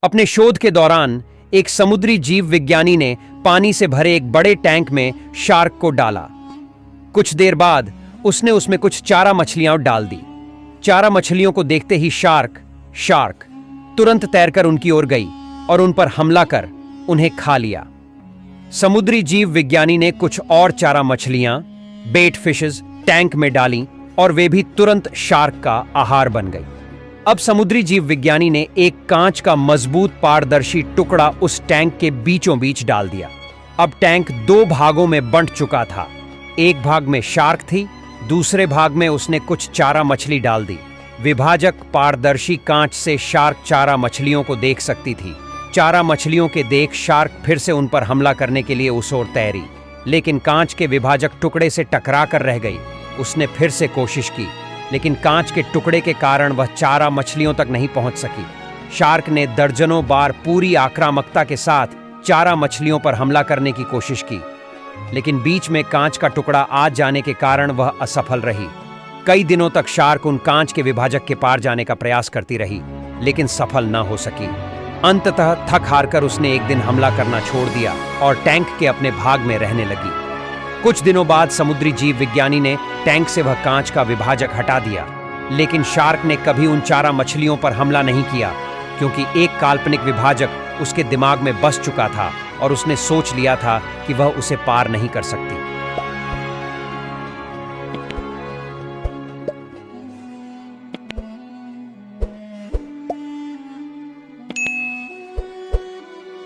अपने शोध के दौरान एक समुद्री जीव विज्ञानी ने पानी से भरे एक बड़े टैंक में शार्क को डाला। कुछ देर बाद उसने उसमें कुछ चारा मछलियां डाल दी। चारा मछलियों को देखते ही शार्क तुरंत तैरकर उनकी ओर गई और उन पर हमला कर उन्हें खा लिया। समुद्री जीव विज्ञानी ने कुछ और चारा मछलियां बेट फिशेस टैंक में डाली और वे भी तुरंत शार्क का आहार बन गई। अब समुद्री जीव विज्ञानी ने एक कांच का मजबूत पारदर्शी टुकड़ा उस टैंक के बीचों बीच डाल दिया। अब टैंक दो भागों में बंट चुका था। एक भाग में शार्क थी, दूसरे भाग में उसने कुछ चारा मछली डाल दी। विभाजक पारदर्शी कांच से शार्क चारा मछलियों को देख सकती थी। चारा मछलियों के देख शार्क फिर से उन पर हमला करने के लिए उस ओर तैरी, लेकिन कांच के विभाजक टुकड़े से टकरा कर रह गई। उसने फिर से कोशिश की, लेकिन कांच के टुकड़े के कारण वह चारा मछलियों तक नहीं पहुंच सकी। शार्क ने दर्जनों बार पूरी आक्रामकता के साथ चारा मछलियों पर हमला करने की कोशिश की, लेकिन बीच में कांच का टुकड़ा आ जाने के कारण वह असफल रही। कई दिनों तक शार्क उन कांच के विभाजक के पार जाने का प्रयास करती रही, लेकिन सफल न हो सकी। अंततः थक हारकर उसने एक दिन हमला करना छोड़ दिया और टैंक के अपने भाग में रहने लगी। कुछ दिनों बाद समुद्री जीव विज्ञानी ने टैंक से वह कांच का विभाजक हटा दिया, लेकिन शार्क ने कभी उन चारा मछलियों पर हमला नहीं किया, क्योंकि एक काल्पनिक विभाजक उसके दिमाग में बस चुका था और उसने सोच लिया था कि वह उसे पार नहीं कर सकती।